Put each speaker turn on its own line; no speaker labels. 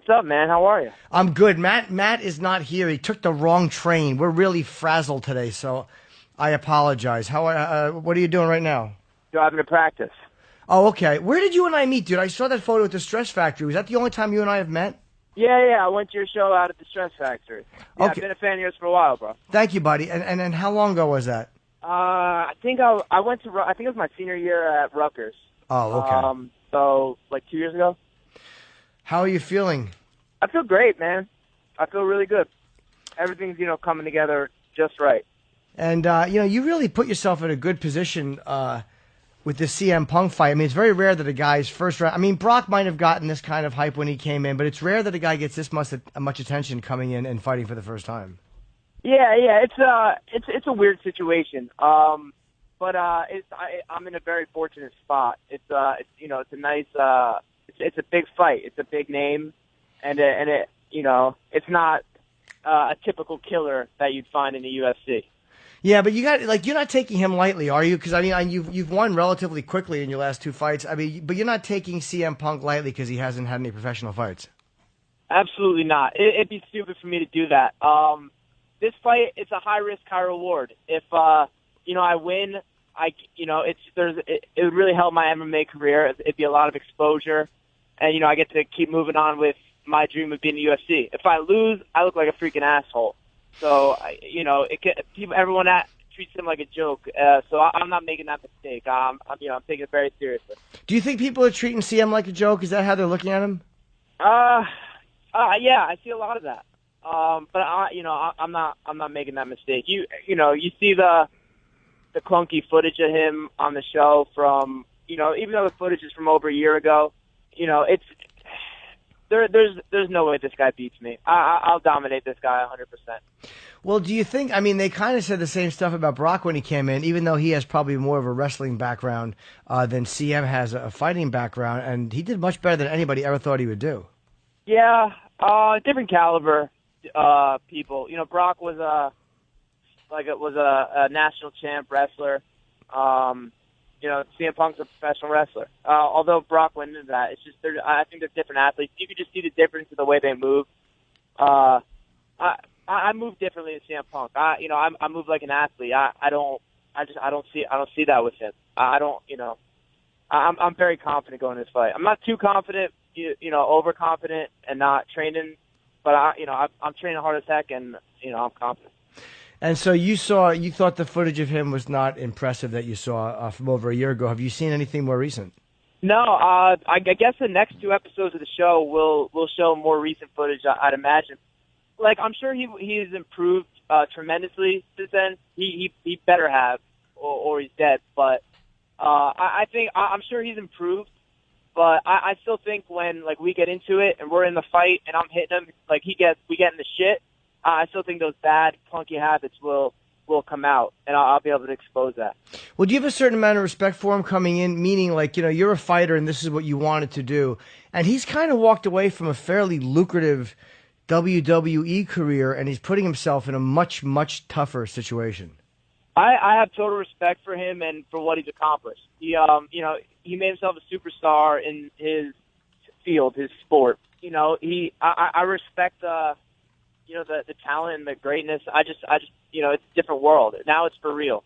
What's up, man? How are you?
I'm good. Matt is not here. He took the wrong train. We're really frazzled today, so I apologize. What are you doing right now?
Driving to practice.
Oh, okay. Where did you and I meet, dude? I saw that photo at the Stress Factory. Was that the only time you and I have met?
Yeah. I went to your show out at the Stress Factory. Yeah,
Okay.
I've been a fan of yours for a while, bro.
Thank you, buddy. And how long ago was that?
I think I went to. I think it was my senior year at Rutgers.
Oh, okay.
So like 2 years ago.
How are you feeling?
I feel great, man. I feel really good. Everything's coming together just right.
And you really put yourself in a good position with the CM Punk fight. I mean, it's very rare that a guy's first round. I mean, Brock might have gotten this kind of hype when he came in, but it's rare that a guy gets this much attention coming in and fighting for the first time.
Yeah. It's a weird situation. I'm in a very fortunate spot. It's a nice. It's a big fight. It's a big name, and it's not a typical killer that you'd find in the UFC.
Yeah, but you're not taking him lightly, are you? Because I mean, you've won relatively quickly in your last two fights. I mean, but you're not taking CM Punk lightly because he hasn't had any professional fights.
Absolutely not. It'd be stupid for me to do that. This fight, it's a high risk, high reward. If I win, it would really help my MMA career. It'd be a lot of exposure, and I get to keep moving on with my dream of being in the UFC. If I lose, I look like a freaking asshole. So everyone treats him like a joke. So I'm not making that mistake. I'm taking it very seriously.
Do you think people are treating CM like a joke? Is that how they're looking at him?
Yeah, I see a lot of that. But I'm not making that mistake. You see the clunky footage of him on the show from, even though the footage is from over a year ago, there's no way this guy beats me. I'll dominate this guy 100%.
Well, do you think, I mean, they kind of said the same stuff about Brock when he came in, even though he has probably more of a wrestling background than CM has a fighting background, and he did much better than anybody ever thought he would do.
Yeah, different caliber people. Brock was a national champ wrestler. CM Punk's a professional wrestler. Although Brock went into that, it's just I think they're different athletes. You could just see the difference in the way they move. I move differently than CM Punk. I move like an athlete. I don't see that with him. I'm very confident going to this fight. I'm not too confident, overconfident and not training, but I'm training hard as heck, and I'm confident.
And so you thought the footage of him was not impressive that you saw from over a year ago. Have you seen anything more recent?
No, I guess the next two episodes of the show will show more recent footage, I'd imagine. Like, I'm sure he's improved tremendously since then. He better have, or he's dead. But I'm sure he's improved. But I still think when we get into it and we're in the fight and I'm hitting him, we get in the shit. I still think those bad, clunky habits will come out, and I'll be able to expose that.
Well, do you have a certain amount of respect for him coming in, meaning you're a fighter and this is what you wanted to do, and he's kind of walked away from a fairly lucrative WWE career, and he's putting himself in a much, much tougher situation?
I have total respect for him and for what he's accomplished. He made himself a superstar in his field, his sport. I respect the talent and the greatness. I just it's a different world. Now it's for real.